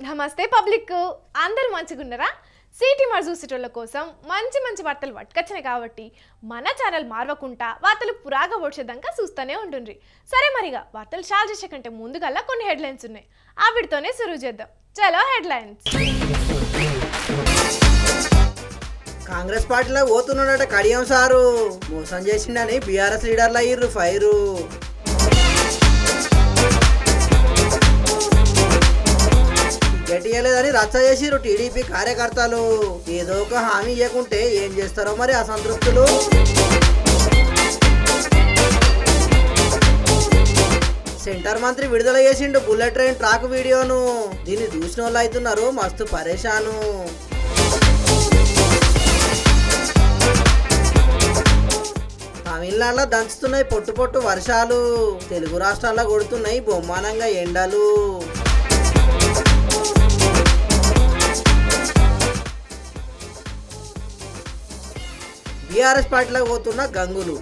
నమస్తే పబ్లిక్, అందరూ మంచిగున్నారా? సిటీ మరి చూసేటోళ్ళ కోసం మంచి మంచి వార్తలు పట్టుకొచ్చినాయి కాబట్టి మన ఛానల్ మార్వకుండా వార్తలు పురాగా వచ్చేదాకా చూస్తూనే ఉంటుండ్రి. సరే మరిగా వార్తలు స్టార్ట్ చేసే కంటే ముందుగల్లా కొన్ని హెడ్లైన్స్ ఉన్నాయి, ఆ వీటితోనే సురువు చేద్దాం. చలో హెడ్లైన్స్. కాంగ్రెస్ పార్టీలో పోతున్నాడట కడియం సారు, మోసం చేసిండని బీఆర్ఎస్ లీడర్లు అయ్యిర్రు ఫైరు. టికెట్ ఇవ్వలేదని రచ్చ చేసిర్రు టీడీపీ కార్యకర్తలు. ఏదో ఒక హామీ ఇవ్వకుంటే ఏం చేస్తారో మరి అసంతృప్తులు. సెంటర్ మంత్రి విడుదల చేసిండు బుల్లెట్ ట్రైన్ ట్రాక్ వీడియోను. దీన్ని చూసిన వాళ్ళు అవుతున్నారు మస్తు పరేషాను. తమిళనాడులో దంచుతున్నాయి పొట్టు పొట్టు వర్షాలు, తెలుగు రాష్ట్రాల్లో కొడుతున్నాయి బొమ్మానంగా ఎండలు. బీఆర్ఎస్ పార్టీలో పోతున్న గంగులు.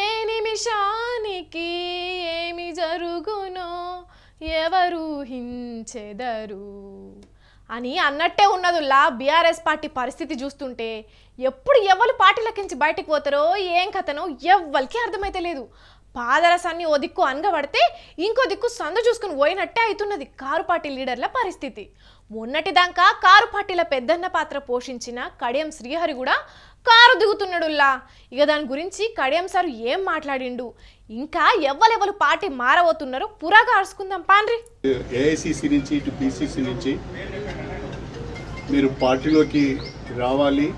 ఏ నిమిషానికి ఏమి జరుగునో ఎవరు హించెదరు అని అన్నట్టే ఉన్నదుల్లా బీఆర్ఎస్ పార్టీ పరిస్థితి చూస్తుంటే ఎప్పుడు ఎవరు పార్టీలకించి బయటకు పోతారో ఏం కథనో ఎవ్వరికి అర్థమైతే లేదు. పాదరసాన్ని ఓ దిక్కు అనగబడితే ఇంకో దిక్కు సందు చూసుకుని పోయినట్టే అవుతున్నది కారు పార్టీ లీడర్ల పరిస్థితి. మొన్నటిదాకా కారు పార్టీల పెద్దన్న పాత్ర పోషించిన కడియం శ్రీహరి కూడా కారు దిగుతున్నాడుల్లా. ఇక దాని గురించి కడియం సార్ ఏం మాట్లాడిండు, ఇంకా ఎవ్వరెవరు పార్టీ మారబోతున్నారో పురాగా అరుచుకుందాం పాండ్రి. ఏఐసిసి నుంచి ఇటు పిసిసి నుంచి మీరు పార్టీలోకి రావాలి,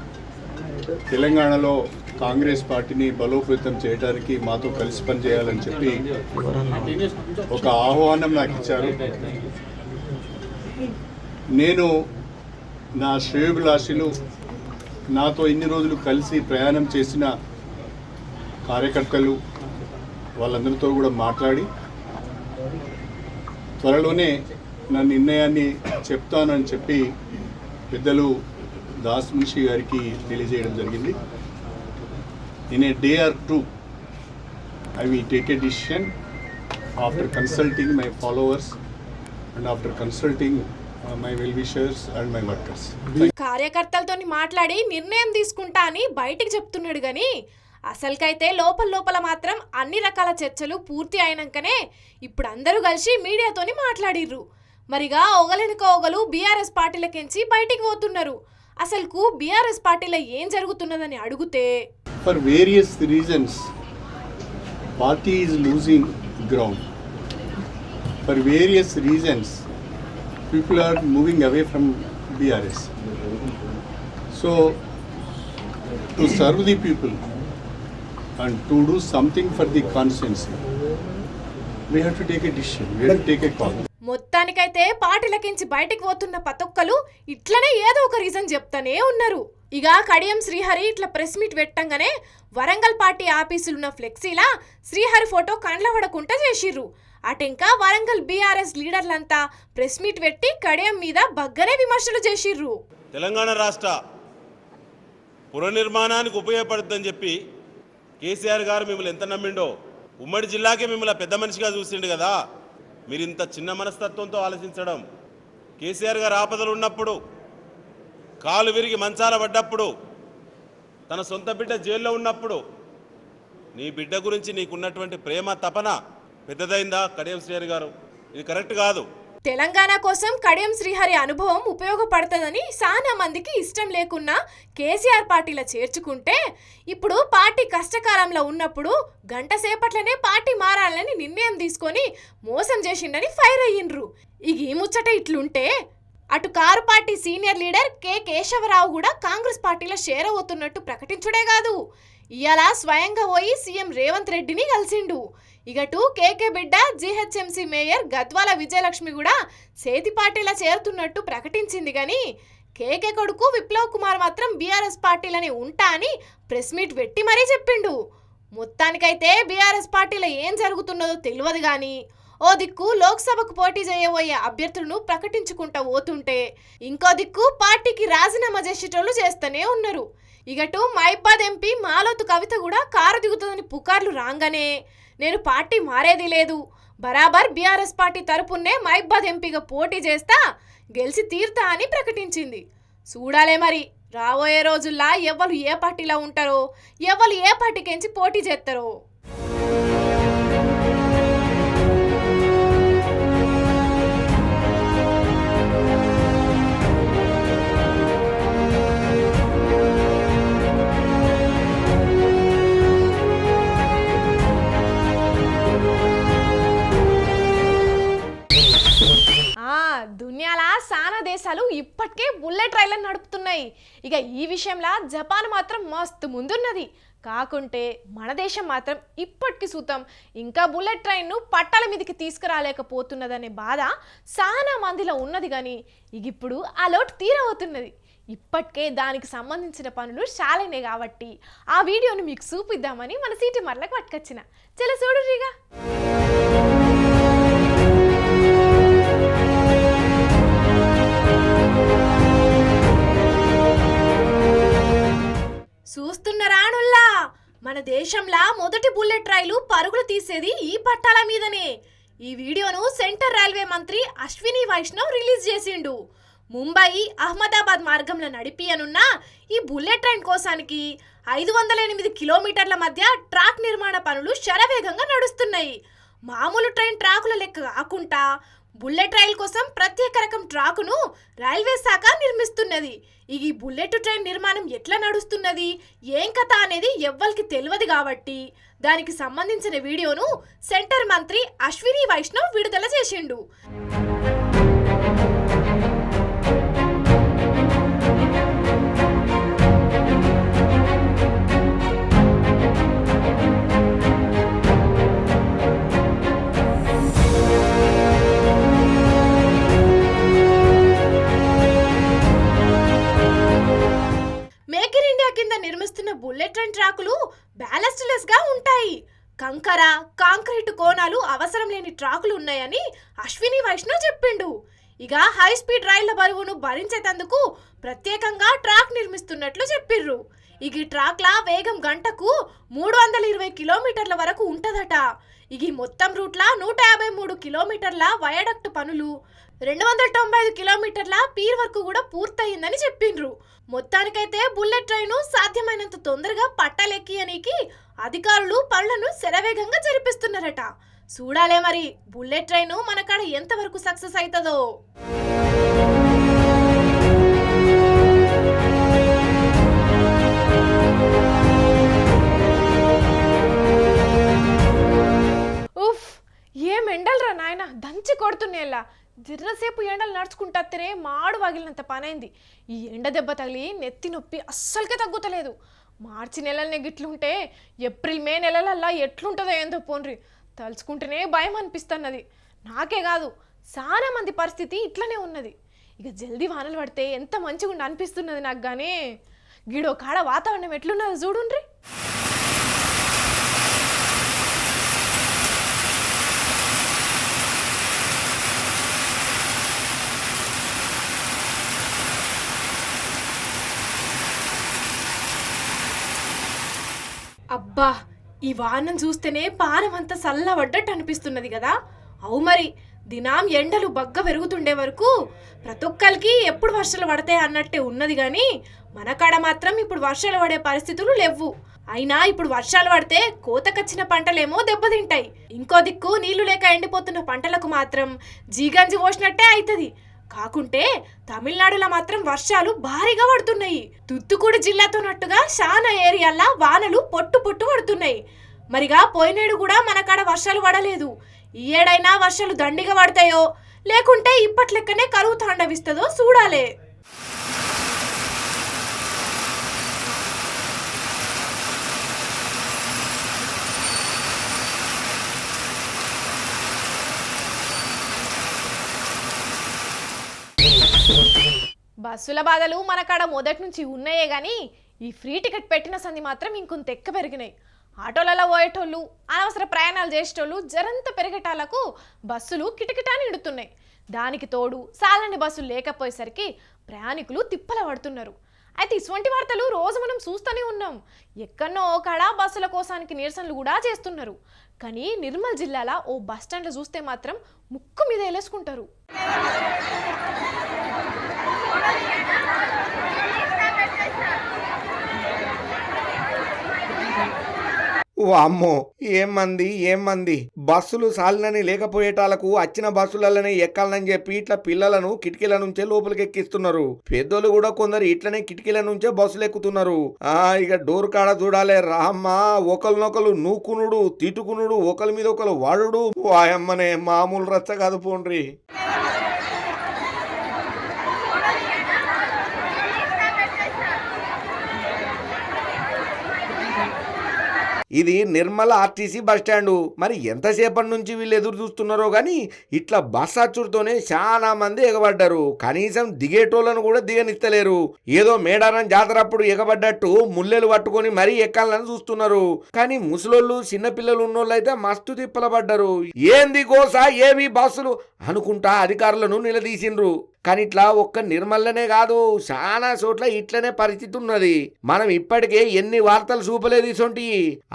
తెలంగాణలో కాంగ్రెస్ పార్టీని బలోపేతం చేయడానికి మాతో కలిసి పనిచేయాలని చెప్పి ఒక ఆహ్వానం నాకు ఇచ్చారు. నేను నా శ్రేయోభిలాషులు, నాతో ఇన్ని రోజులు కలిసి ప్రయాణం చేసిన కార్యకర్తలు వాళ్ళందరితో కూడా మాట్లాడి త్వరలోనే నా నిర్ణయాన్ని చెప్తానని చెప్పి పెద్దలు దాస్ మున్షి గారికి తెలియజేయడం జరిగింది. In a day or two, I will take a decision after consulting my followers and after consulting my well-wishers and my workers. కార్యకర్తలతో మాట్లాడి నిర్ణయం తీసుకుంటా అని బయటికి చెప్తున్నాడు గాని అసలుకైతే లోపల మాత్రం అన్ని రకాల చర్చలు పూర్తి అయినాకనే ఇప్పుడు అందరూ కలిసి మీడియాతోని మాట్లాడిర్రు. మరిగా ఒకలెనుక ఒకలు బీఆర్ఎస్ పార్టీలకించి బయటికి పోతున్నారు. అసలుకు బీఆర్ఎస్ పార్టీలో ఏం జరుగుతున్నదని అడిగితే For various reasons, party is losing ground. For various reasons, people are moving away from BRS. So, to serve the people and to do something for the constituency, we have to take a decision, we have to take a call. మొత్తానికైతే పార్టీలకించి బయటికి పోతున్న పతొక్కలు ఇట్లనే ఏదో ఒక reason చెప్తానే ఉన్నారు. ఇక కడియం శ్రీహరి ఇట్లా ప్రెస్ మీట్ పెట్టంగానే వరంగల్ పార్టీ ఆఫీసులున్న ఫ్లెక్సీలా శ్రీహరి ఫోటో కండ్లబడకుండా చేసిర్రు. అటెంకా వరంగల్ బీఆర్ఎస్ లీడర్లంతా ప్రెస్ మీట్ పెట్టి కడియం మీద బగ్గనే విమర్శలు చేసిర్రు. తెలంగాణ రాష్ట్ర పునర్నిర్మాణానికి ఉపయోగపడుతుందని చెప్పి కేసీఆర్ గారు మిమ్మల్ని ఎంత నమ్మిండో, ఉమ్మడి జిల్లాకే మిమ్మల్ని పెద్ద మనిషిగా చూసిండు కదా. మీరు ఇంత చిన్న మనస్తత్వంతో ఆలోచించడం, కేసీఆర్ గారు ఆపదలు ఉన్నప్పుడు, కాలు విరిగి మంచాల పడ్డప్పుడు, తన సొంత బిడ్డ జైల్లో ఉన్నప్పుడు నీ బిడ్డ గురించి నీకున్నటువంటి ప్రేమ తపన పెద్దదైందా కడియం శ్రీహరి గారు? ఇది కరెక్ట్ కాదు. తెలంగాణ కోసం కడియం శ్రీహరి అనుభవం ఉపయోగపడుతుందని చాలా మందికి ఇష్టం లేకున్నా కేసీఆర్ పార్టీలో చేర్చుకుంటే ఇప్పుడు పార్టీ కష్టకాలంలో ఉన్నప్పుడు గంట సేపట్లనే పార్టీ మారాలని నిర్ణయం తీసుకొని మోసం చేసిండని ఫైర్ అయ్యిండ్రు. ఇక ఈ ముచ్చట ఇట్లుంటే అటు car party senior leader K Keshava Rao కూడా కాంగ్రెస్ పార్టీలో షేర్ అవుతున్నట్టు ప్రకటించుడే కాదు, ఇయాల స్వయంగా పోయి సీఎం రేవంత్ రెడ్డిని కలిసిండు. ఇగటు కేకే బిడ్డ జీహెచ్ఎంసీ మేయర్ గద్వాల విజయలక్ష్మి కూడా సేతి పార్టీలా చేరుతున్నట్టు ప్రకటించింది. కానీ కేకే కొడుకు విప్లవ్ కుమార్ మాత్రం బీఆర్ఎస్ పార్టీలని ఉంటా అని ప్రెస్ మీట్ పెట్టి మరీ చెప్పిండు. మొత్తానికైతే బీఆర్ఎస్ పార్టీలో ఏం జరుగుతున్నదో తెలియదు కానీ ఓ దిక్కు లోక్సభకు పోటీ చేయబోయే అభ్యర్థులను ప్రకటించుకుంటా పోతుంటే ఇంకో దిక్కు పార్టీకి రాజీనామా చేసేటోళ్ళు చేస్తూనే ఉన్నారు. ఇగటు మైబాద్ ఎంపీ మాలోతు కవిత కూడా కారు దిగుతుందని పుకార్లు రాగానే నేను పార్టీ మారేది లేదు, బరాబర్ బీఆర్ఎస్ పార్టీ తరపునే మైబాద్ ఎంపీగా పోటీ చేస్తా, గెలిచి తీర్తా అని ప్రకటించింది. చూడాలే మరి రాబోయే రోజుల్లో ఎవరు ఏ పార్టీలో ఉంటారో, ఎవరు ఏ పార్టీకించి పోటీ చేస్తారో. దునియాల సానా దేశాలు ఇప్పటికే బుల్లెట్ రైళ్లను నడుపుతున్నాయి. ఇక ఈ విషయంలో జపాన్ మాత్రం మస్తు ముందున్నది. కాకుంటే మన దేశం మాత్రం ఇప్పటికి సూతం ఇంకా బుల్లెట్ ట్రైన్ను పట్టాల మీదకి తీసుకురాలేకపోతున్నదనే బాధ సానా మందిలో ఉన్నది. కానీ ఇక ఇప్పుడు ఆ లోటు తీరవుతున్నది. ఇప్పటికే దానికి సంబంధించిన పనులు చాలనే కాబట్టి ఆ వీడియోను మీకు చూపిద్దామని మన సిటీ మరలకు పట్టుకొచ్చిన. చలో చూడురిగా. చూస్తున్నారానుల్లా, మన దేశంలో మొదటి బుల్లెట్ రైలు పరుగులు తీసేది ఈ పట్టాల మీదనే. ఈ వీడియోను సెంట్రల్ రైల్వే మంత్రి అశ్విని వైష్ణవ్ రిలీజ్ చేసిండు. ముంబై అహ్మదాబాద్ మార్గంలో నడిపియనున్న ఈ బుల్లెట్ ట్రైన్ కోసానికి 508 కిలోమీటర్ల మధ్య ట్రాక్ నిర్మాణ పనులు శరవేగంగా నడుస్తున్నాయి. మామూలు ట్రైన్ ట్రాకుల లెక్క కాకుండా బుల్లెట్ రైల్ కోసం ప్రత్యేక రకం ట్రాకును రైల్వే శాఖ నిర్మిస్తున్నది. ఈ బుల్లెట్ ట్రైన్ నిర్మాణం ఎట్లా నడుస్తున్నది, ఏం కథ అనేది ఎవ్వరికి తెలియదు కాబట్టి దానికి సంబంధించిన వీడియోను సెంటర్ మంత్రి అశ్విని వైష్ణవ్ విడుదల చేసిండు. నిర్మిస్తున్న బుల్లెట్ ట్రైన్ ట్రాకులు బ్యాలస్ట్ లెస్ గా ఉంటాయి. కంకర, కాంక్రీటు కోణాలు అవసరం లేని ట్రాకులు ఉన్నాయని అశ్విని వైష్ణవ్ చెప్పిండు. ఇక హై స్పీడ్ రైళ్ల బరువును భరించేందుకు ప్రత్యేకంగా ట్రాక్ నిర్మిస్తున్నట్లు చెప్పిర్రు. ఇక ట్రాక్ల వేగం గంటకు 320 కిలోమీటర్ల వరకు ఉంటదట. ఇక మొత్తం రూట్ల 153 కిలోమీటర్ల వయాడక్ట్ పనులు, 295 కిలోమీటర్ల పీర్ వర్క్ కూడా పూర్తయిందని చెప్పిండ్రు. మొత్తానికైతే బుల్లెట్ ట్రైన్ సాధ్యమైనంత తొందరగా పట్టాలెక్కియనికి అధికారులు పనులను శరవేగంగా జరిపిస్తున్నారట. చూడాలే మరి బుల్లెట్ ట్రైన్ మన కాడ ఎంతవరకు సక్సెస్ అవుతుందో. ఉఫ్, ఏం ఎండలరా నాయన, దంచి కొడుతున్నాయల్లా. జిర్రసేపు ఎండలు నడుచుకుంటే మాడు వగిలినంత పనైంది. ఈ ఎండ దెబ్బ తగిలి నెత్తి నొప్పి అస్సలకే తగ్గుతలేదు. మార్చి నెలలనే గిట్లుంటే ఏప్రిల్ మే నెలలల్లా ఎట్లుంటుందో ఏందో పోన్రి, తలుచుకుంటేనే భయం అనిపిస్తున్నది. నాకే కాదు చాలా మంది పరిస్థితి ఇట్లనే ఉన్నది. ఇక జల్దీ వానలు పడితే ఎంత మంచిగా అనిపిస్తున్నది నాకు. కానీ గిడో కాడ వాతావరణం ఎట్లున్నదో చూడుండ్రి. అబ్బా, ఈ వానం చూస్తేనే పానమంతా చల్లబడ్డట్టు అనిపిస్తున్నది కదా. అవు మరి దినాం ఎండలు బగ్గ పెరుగుతుండే వరకు ప్రతి ఒక్కరికి ఎప్పుడు వర్షాలు పడతాయి అన్నట్టే ఉన్నది. కానీ మన కాడ మాత్రం ఇప్పుడు వర్షాలు పడే పరిస్థితులు లేవు. అయినా ఇప్పుడు వర్షాలు పడితే కోతకొచ్చిన పంటలేమో దెబ్బతింటాయి. ఇంకో దిక్కు నీళ్లు లేక ఎండిపోతున్న పంటలకు మాత్రం జీగంజి పోసినట్టే అవుతుంది. కాకుంటే తమిళనాడులో మాత్రం వర్షాలు భారీగా పడుతున్నాయి. తుత్తుకుడి జిల్లాతో నట్టుగా చాలా ఏరియాల్లో వానలు పొట్టు పొట్టు పడుతున్నాయి. మరిగా పోయినేడు కూడా మన కాడ వర్షాలు పడలేదు. ఈ ఏడైనా వర్షాలు దండిగా పడతాయో లేకుంటే ఇప్పట్లెక్కనే కరువు తాండవిస్తుందో చూడాలే. బస్సుల బాధలు మన కాడ మొదటి నుంచి ఉన్నాయే కానీ ఈ ఫ్రీ టికెట్ పెట్టిన సంది మాత్రం ఇంకొంత ఎక్క పెరిగినాయి. ఆటోలలో పోయేటోళ్ళు, అనవసర ప్రయాణాలు చేసేటోళ్ళు జరంత పెరిగేటాలకు బస్సులు కిటకిటా నిండుతున్నాయి. దానికి తోడు సాలని బస్సులు లేకపోయేసరికి ప్రయాణికులు తిప్పల పడుతున్నారు. అయితే ఇటువంటి వార్తలు రోజు మనం చూస్తూనే ఉన్నాం. ఎక్కడో ఒకడ బస్సుల కోసానికి నిరసనలు కూడా చేస్తున్నారు. కానీ నిర్మల్ జిల్లాలో ఓ బస్ స్టాండ్లో చూస్తే మాత్రం ముక్కు మీద వేలేసుకుంటారు. ఓ అమ్మో, ఏం మంది బస్సులు సాలినని లేకపోయేటాలకు వచ్చిన బస్సులనే ఎక్కాలని చెప్పి ఇట్లా పిల్లలను కిటికీల నుంచే లోపలికి ఎక్కిస్తున్నారు. పెద్దోళ్ళు కూడా కొందరు ఇట్లనే కిటికీల నుంచే బస్సులు ఎక్కుతున్నారు. ఇక డోర్ కాడ చూడాలే రామ్మా, ఒకరినొకరు నూకునుడు తిట్టుకునుడు, ఒకరి మీద ఒకరు వాడుడు. వాయమ్మనే మామూలు రచ్చ కాదు పోండ్రి. ఇది నిర్మల్ ఆర్టీసీ బస్టాండు. మరి ఎంతసేపటి నుంచి వీళ్ళు ఎదురు చూస్తున్నారో కానీ ఇట్లా బస్ అచ్చుడుతోనే చాలా మంది ఎగబడ్డారు. కనీసం దిగేటోళ్ళను కూడా దిగనిస్తలేరు. ఏదో మేడారం జాతరప్పుడు ఎగబడ్డట్టు ముల్లెలు పట్టుకొని మరీ ఎక్కాలని చూస్తున్నారు. కానీ ముసలోళ్ళు చిన్నపిల్లలు ఉన్నోళ్ళు అయితే మస్తు తిప్పలబడ్డారు. ఏంది కోసా ఏవి బస్సులు అనుకుంటా అధికారులను నిలదీసిండ్రు. కానీ ఇట్లా ఒక్క నిర్మల్లనే కాదు, చాలా చోట్ల ఇట్లనే పరిస్థితి ఉన్నది. మనం ఇప్పటికే ఎన్ని వార్తలు చూపలేదు ఇసొంటి.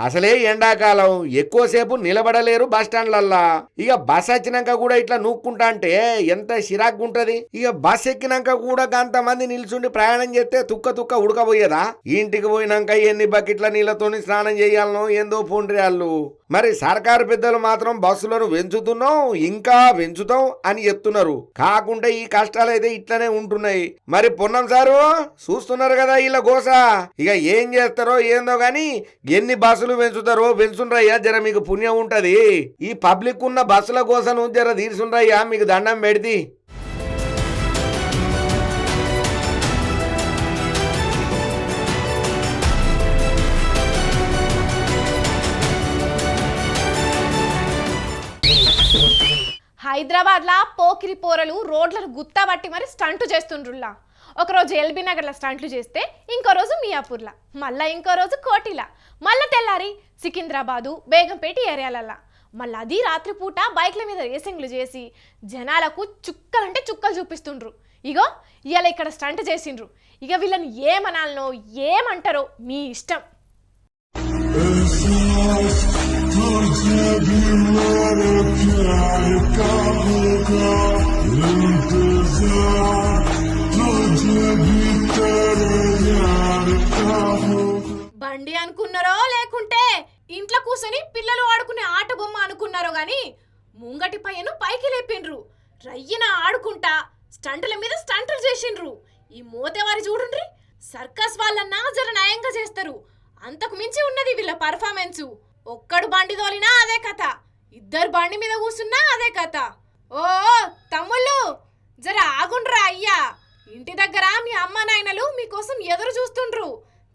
అసలే ఎండాకాలం, ఎక్కువసేపు నిలబడలేరు బస్ స్టాండ్లల్లా. ఇక బస్ వచ్చినాక కూడా ఇట్లా నూక్కుంటా అంటే ఎంత చిరాకు ఉంటది. ఇక బస్ ఎక్కినాక కూడా అంతమంది నిల్చుండి ప్రయాణం చేస్తే తుక్క ఉడకపోయేదా? ఇంటికి పోయినాక ఎన్ని బకెట్ల నీళ్ళతోని స్నానం చేయాలనో ఏందో పోండ్రి వాళ్ళు. మరి సర్కారు పెద్దలు మాత్రం బస్సులను పెంచుతున్నాం, ఇంకా పెంచుతాం అని చెప్తున్నారు. కాకుండా ఈ కష్టాలు అయితే ఇట్లనే ఉంటున్నాయి. మరి పొన్నం సారు చూస్తున్నారు కదా వీళ్ళ గోస. ఇక ఏం చేస్తారో ఏందో గాని ఎన్ని బస్సులు పెంచుతారో పెంచుండ్రయ్యా, జర మీకు పుణ్యం ఉంటది. ఈ పబ్లిక్ ఉన్న బస్సుల కోసను జర తీర్చుండ్రయ్యా, మీకు దండం పెడితే. హైదరాబాద్లో పోకిరి పోరలు రోడ్లను గుత్తాబట్టి మరి స్టంటు చేస్తుండ్రుల్లా. ఒకరోజు ఎల్బీ నగర్లో స్టంట్లు చేస్తే ఇంకో రోజు మియాపూర్లా, మళ్ళీ ఇంకో రోజు కోటిలా, మళ్ళీ తెల్లారి సికింద్రాబాదు బేగంపేట ఏరియాలల్లా, మళ్ళీ అది రాత్రిపూట బైక్ల మీద రేసింగ్లు చేసి జనాలకు చుక్కలంటే చుక్కలు చూపిస్తుండ్రు. ఇగో ఇవాళ ఇక్కడ స్టంట్ చేసిండ్రు. ఇక వీళ్ళని ఏమనాలనో ఏమంటారో మీ ఇష్టం. బండి అనుకున్నారో లేకుంటే ఇంట్లో కూర్చొని పిల్లలు ఆడుకునే ఆట బొమ్మ అనుకున్నారో గాని ముంగటి పయ్యను పైకి లేపిండ్రు. రయ్యన ఆడుకుంటా స్టంటుల మీద స్టంటులు చేసిండ్రు. ఈ మోతేవారి చూడుండ్రి, సర్కస్ వాళ్ళన్నా జర నయంగా చేస్తారు. అంతకు మించి ఉన్నది వీళ్ళ పర్ఫార్మెన్స్. ఒక్కడు బండి తోలినా అదే కథ, ఇద్దరు బండి మీద కూర్చున్నా అదే కథ. ఓ తమ్ముళ్ళు జర ఆగుండ్రా అయ్యా, ఇంటి దగ్గర మీ అమ్మ నాయనలు మీకోసం ఎదురు చూస్తుండ్రు.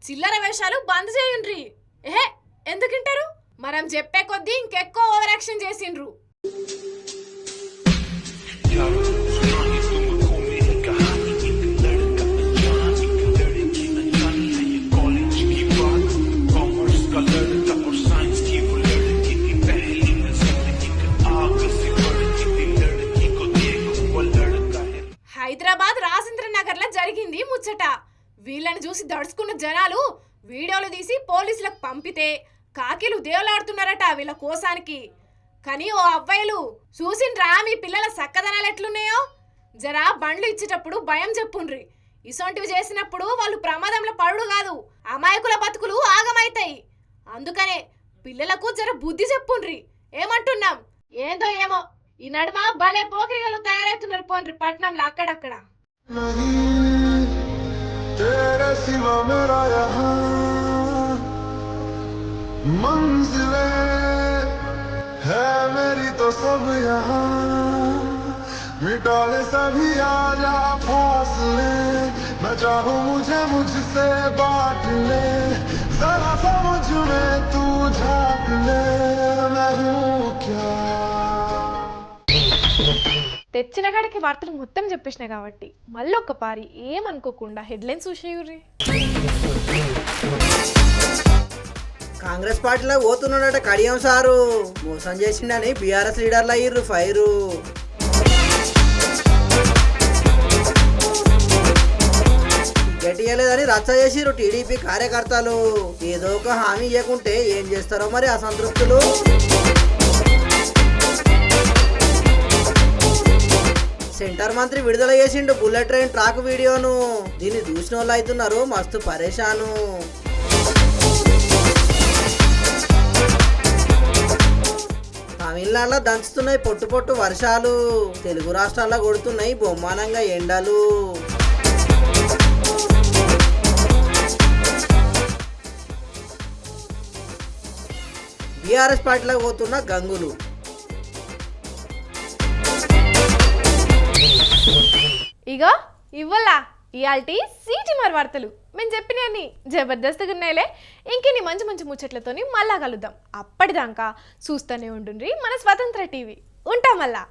చిల్లర వేషాలు బంద్ చేయండ్రి. ఏహే ఎందుకింటారు? మనం చెప్పే కొద్దీ ఇంకెక్కువ ఓవర్ యాక్షన్ చేసిండ్రు. హైదరాబాద్ రాజేంద్ర నగర్లో జరిగింది ముచ్చట. వీళ్ళని చూసి దడుచుకున్న జనాలు వీడియోలు తీసి పోలీసులకు పంపితే కాకిలు దేవులాడుతున్నారట వీళ్ళ కోసానికి. కానీ ఓ అబ్బాయిలు చూసిండ్రా మీ పిల్లల సక్కదనాలు ఎట్లున్నాయో? జరా బండ్లు ఇచ్చేటప్పుడు భయం చెప్పుండ్రి. ఇసొంటివి చేసినప్పుడు వాళ్ళు ప్రమాదంలో పడుడు కాదు, అమాయకుల బతుకులు ఆగమైతాయి. అందుకనే పిల్లలకు జర బుద్ధి చెప్పుండ్రి. ఏమంటున్నాం? ఏందో ఏమో ఈ నడుమ భలే పోకిరిగలు తయారవుతున్నారు పోండ్రి పట్నంలో అక్కడక్కడ. मिटाले सभी आजा फासले, मैं चाहूँ मुझे मुझसे बांट ले, जरा समझ में तू झांक ले, मैं हूँ क्या. తెచ్చిన కాడికి వార్తలు మొత్తం చెప్పేసిన కాబట్టి మళ్ళీ ఒక పారి ఏమనుకోకుండా హెడ్లైన్స్ చూసేయుర్రి. కాంగ్రెస్ పార్టీలో పోతున్నాడట కడియం సారు, మోసం చేసిండని బీఆర్ఎస్ లీడర్లు అయ్యిర్రు ఫైరు. గట్టి గడియలేదని రచ్చ చేసిరు టీడీపీ కార్యకర్తలు. ఏదో ఒక హామీ ఇవ్వకుంటే ఏం చేస్తారో మరి అసంతృప్తులు. సెంటర్ మంత్రి విడుదల చేసిండు బుల్లెట్ ట్రైన్ ట్రాక్ వీడియోను. దీన్ని చూసిన వాళ్ళు అవుతున్నారు మస్తు పరేషాను. తమిళనాడులో దంచుతున్నాయి పొట్టు పొట్టు వర్షాలు. తెలుగు రాష్ట్రాల్లో కొడుతున్నాయి బొమ్మానంగా ఎండలు. బీఆర్ఎస్ పార్టీలోకి పోతున్న గంగులు. ఇగో ఇవ్వాల ఇయాల్టి సిటీమార్ వార్తలు మేము చెప్పినవన్నీ జబర్దస్త్గా ఉన్నాయిలే. ఇంకెన్ని మంచి మంచి ముచ్చట్లతోని మళ్ళా కలుద్దాం. అప్పటిదాకా చూస్తూనే ఉండుండ్రి మన స్వతంత్ర టీవీ. ఉంటాం మళ్ళా.